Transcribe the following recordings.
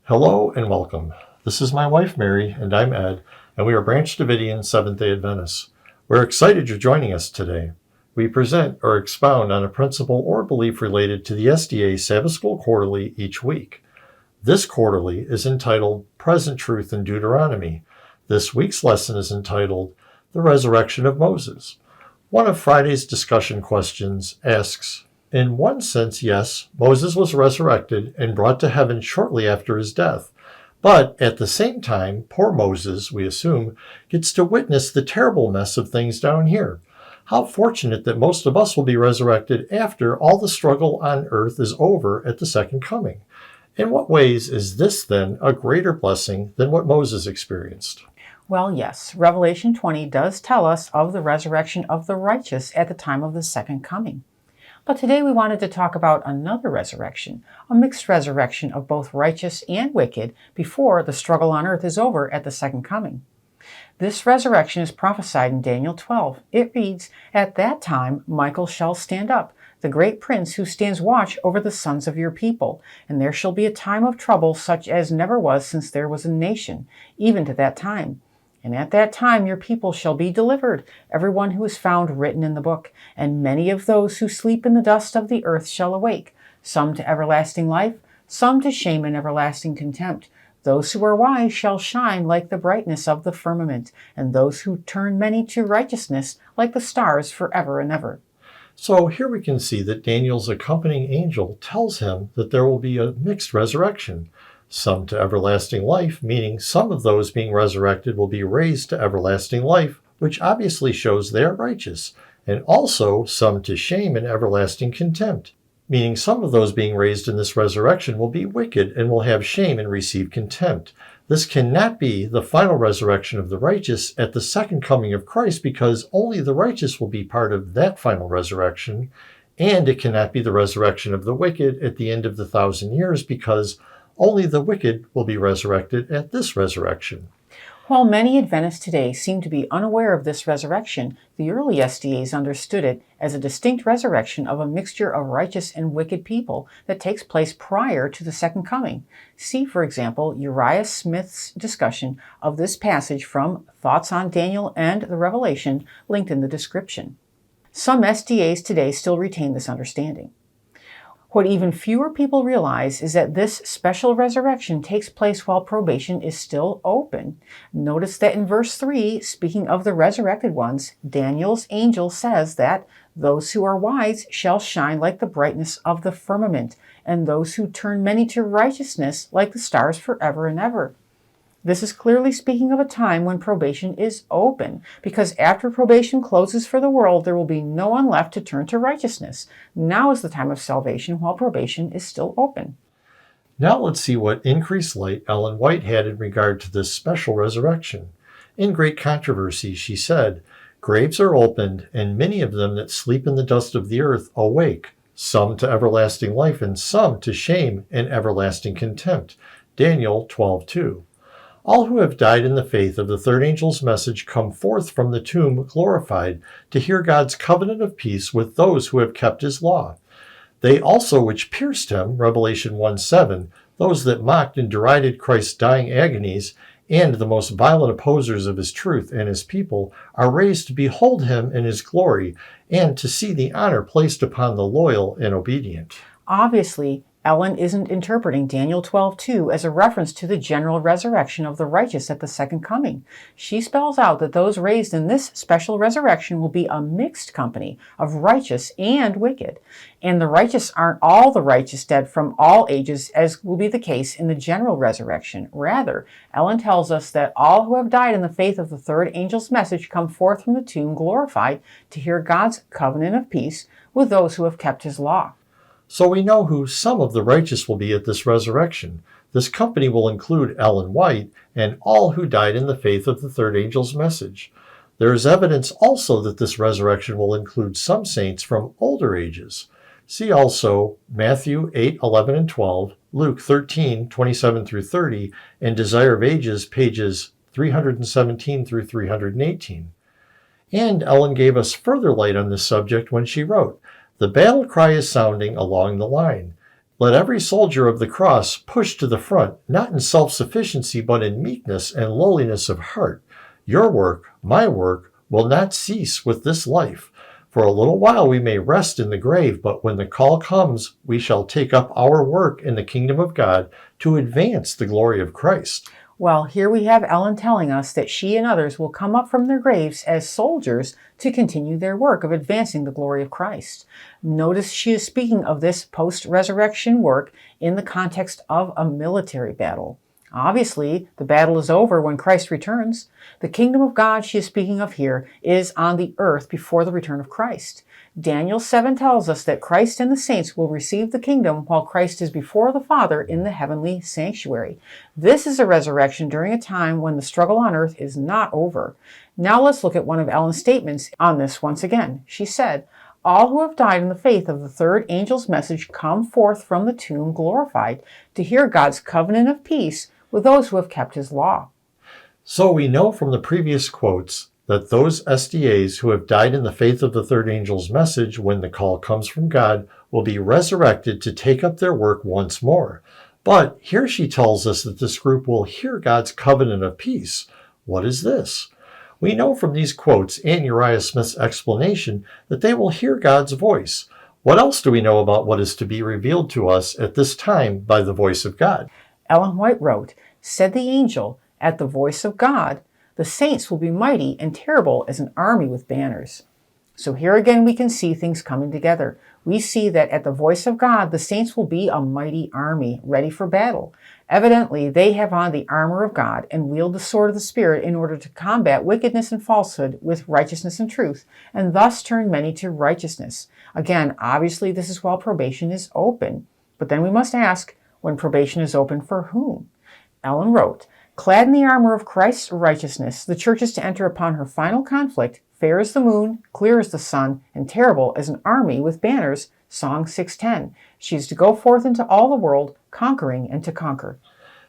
Hello and welcome. This is my wife Mary and I'm Ed, and we are Branch Davidian Seventh-day Adventists. We're excited you're joining us today. We present or expound on a principle or belief related to the SDA Sabbath School Quarterly each week. This quarterly is entitled Present Truth in Deuteronomy. This week's lesson is entitled The Resurrection of Moses. One of Friday's discussion questions asks, in one sense, yes, Moses was resurrected and brought to heaven shortly after his death. But at the same time, poor Moses, we assume, gets to witness the terrible mess of things down here. How fortunate that most of us will be resurrected after all the struggle on earth is over at the second coming. In what ways is this then a greater blessing than what Moses experienced? Well, yes, Revelation 20 does tell us of the resurrection of the righteous at the time of the second coming. But today we wanted to talk about another resurrection, a mixed resurrection of both righteous and wicked before the struggle on earth is over at the second coming. This resurrection is prophesied in Daniel 12. It reads, "At that time Michael shall stand up, the great prince who stands watch over the sons of your people, and there shall be a time of trouble such as never was since there was a nation, even to that time. And at that time your people shall be delivered, every one who is found written in the book. And many of those who sleep in the dust of the earth shall awake, some to everlasting life, some to shame and everlasting contempt. Those who are wise shall shine like the brightness of the firmament, and those who turn many to righteousness like the stars forever and ever." So here we can see that Daniel's accompanying angel tells him that there will be a mixed resurrection. Some to everlasting life, meaning some of those being resurrected will be raised to everlasting life, which obviously shows they are righteous, and also some to shame and everlasting contempt, meaning some of those being raised in this resurrection will be wicked and will have shame and receive contempt. This cannot be the final resurrection of the righteous at the second coming of Christ, because only the righteous will be part of that final resurrection, and it cannot be the resurrection of the wicked at the end of the 1,000 years, because only the wicked will be resurrected at this resurrection. While many Adventists today seem to be unaware of this resurrection, the early SDAs understood it as a distinct resurrection of a mixture of righteous and wicked people that takes place prior to the second coming. See, for example, Uriah Smith's discussion of this passage from Thoughts on Daniel and the Revelation, linked in the description. Some SDAs today still retain this understanding. What even fewer people realize is that this special resurrection takes place while probation is still open. Notice that in verse 3, speaking of the resurrected ones, Daniel's angel says that those who are wise shall shine like the brightness of the firmament, and those who turn many to righteousness like the stars forever and ever. This is clearly speaking of a time when probation is open, because after probation closes for the world, there will be no one left to turn to righteousness. Now is the time of salvation while probation is still open. Now let's see what increased light Ellen White had in regard to this special resurrection. In Great Controversy, she said, "Graves are opened, and many of them that sleep in the dust of the earth awake, some to everlasting life, and some to shame and everlasting contempt." Daniel 12:2. All who have died in the faith of the third angel's message come forth from the tomb glorified to hear God's covenant of peace with those who have kept his law. They also which pierced him, Revelation 1:7, those that mocked and derided Christ's dying agonies, and the most violent opposers of his truth and his people, are raised to behold him in his glory, and to see the honor placed upon the loyal and obedient. Obviously, Ellen isn't interpreting Daniel 12:2 as a reference to the general resurrection of the righteous at the second coming. She spells out that those raised in this special resurrection will be a mixed company of righteous and wicked. And the righteous aren't all the righteous dead from all ages, as will be the case in the general resurrection. Rather, Ellen tells us that all who have died in the faith of the third angel's message come forth from the tomb glorified to hear God's covenant of peace with those who have kept his law. So we know who some of the righteous will be at this resurrection. This company will include Ellen White and all who died in the faith of the third angel's message. There is evidence also that this resurrection will include some saints from older ages. See also Matthew 8:11 and 12, Luke 13:27 through 30, and Desire of Ages, pages 317 through 318. And Ellen gave us further light on this subject when she wrote, "The battle cry is sounding along the line. Let every soldier of the cross push to the front, not in self-sufficiency, but in meekness and lowliness of heart. Your work, my work, will not cease with this life. For a little while we may rest in the grave, but when the call comes, we shall take up our work in the kingdom of God to advance the glory of Christ. Well, here we have Ellen telling us that she and others will come up from their graves as soldiers to continue their work of advancing the glory of Christ. Notice she is speaking of this post-resurrection work in the context of a military battle. Obviously, the battle is over when Christ returns. The kingdom of God she is speaking of here is on the earth before the return of Christ. Daniel 7 tells us that Christ and the saints will receive the kingdom while Christ is before the Father in the heavenly sanctuary. This is a resurrection during a time when the struggle on earth is not over. Now let's look at one of Ellen's statements on this once again. She said, "All who have died in the faith of the third angel's message come forth from the tomb glorified to hear God's covenant of peace with those who have kept his law." So we know from the previous quotes that those SDAs who have died in the faith of the third angel's message when the call comes from God will be resurrected to take up their work once more. But here she tells us that this group will hear God's covenant of peace. What is this? We know from these quotes and Uriah Smith's explanation that they will hear God's voice. What else do we know about what is to be revealed to us at this time by the voice of God? Ellen White wrote, "Said the angel, at the voice of God, the saints will be mighty and terrible as an army with banners." So here again we can see things coming together. We see that at the voice of God, the saints will be a mighty army ready for battle. Evidently, they have on the armor of God and wield the sword of the Spirit in order to combat wickedness and falsehood with righteousness and truth, and thus turn many to righteousness. Again, obviously this is while probation is open. But then we must ask, when probation is open, for whom? Ellen wrote, "Clad in the armor of Christ's righteousness, the church is to enter upon her final conflict, fair as the moon, clear as the sun, and terrible as an army with banners." Song 610. She is to go forth into all the world, conquering and to conquer.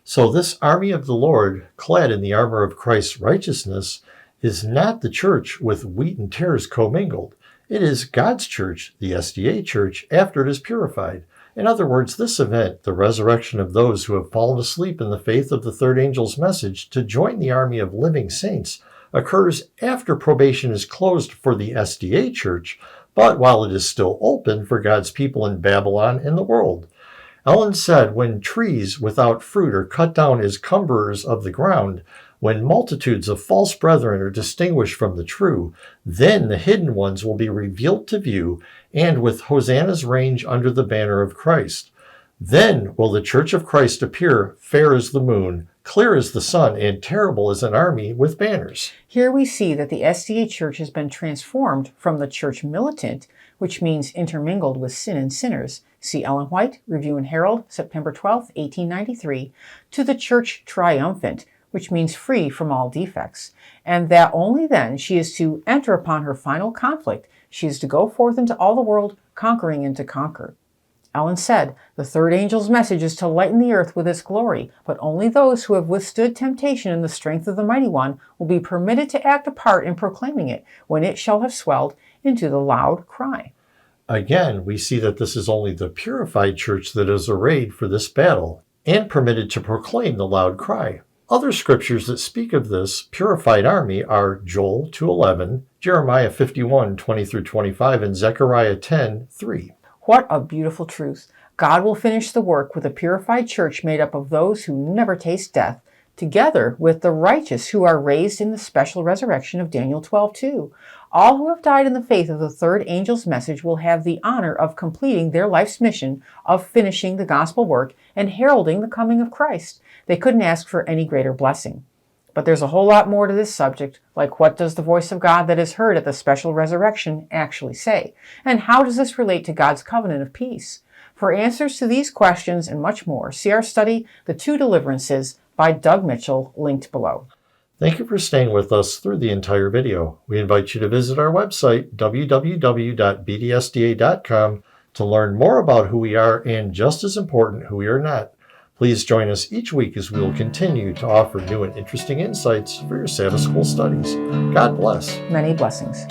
So this army of the Lord, clad in the armor of Christ's righteousness, is not the church with wheat and tares commingled. It is God's church, the SDA church, after it is purified. In other words, this event, the resurrection of those who have fallen asleep in the faith of the third angel's message to join the army of living saints, occurs after probation is closed for the SDA church, but while it is still open for God's people in Babylon and the world. Ellen said, when trees without fruit are cut down as cumberers of the ground, when multitudes of false brethren are distinguished from the true, then the hidden ones will be revealed to view, and with hosannas range under the banner of Christ. Then will the church of Christ appear fair as the moon, clear as the sun, and terrible as an army with banners. Here we see that the SDA church has been transformed from the church militant, which means intermingled with sin and sinners. See Ellen White, Review and Herald, September 12, 1893, to the church triumphant, which means free from all defects, and that only then she is to enter upon her final conflict. She is to go forth into all the world, conquering and to conquer. Ellen said, the third angel's message is to lighten the earth with its glory, but only those who have withstood temptation in the strength of the Mighty One will be permitted to act a part in proclaiming it when it shall have swelled into the loud cry. Again, we see that this is only the purified church that is arrayed for this battle and permitted to proclaim the loud cry. Other scriptures that speak of this purified army are Joel 2:11, Jeremiah 51:20-25, and Zechariah 10:3. What a beautiful truth. God will finish the work with a purified church made up of those who never taste death, together with the righteous who are raised in the special resurrection of Daniel 12:2. All who have died in the faith of the third angel's message will have the honor of completing their life's mission of finishing the gospel work and heralding the coming of Christ. They couldn't ask for any greater blessing. But there's a whole lot more to this subject, like what does the voice of God that is heard at the special resurrection actually say? And how does this relate to God's covenant of peace? For answers to these questions and much more, see our study, The Two Deliverances by Doug Mitchell, linked below. Thank you for staying with us through the entire video. We invite you to visit our website, www.bdsda.com, to learn more about who we are and, just as important, who we are not. Please join us each week as we will continue to offer new and interesting insights for your Sabbath School studies. God bless. Many blessings.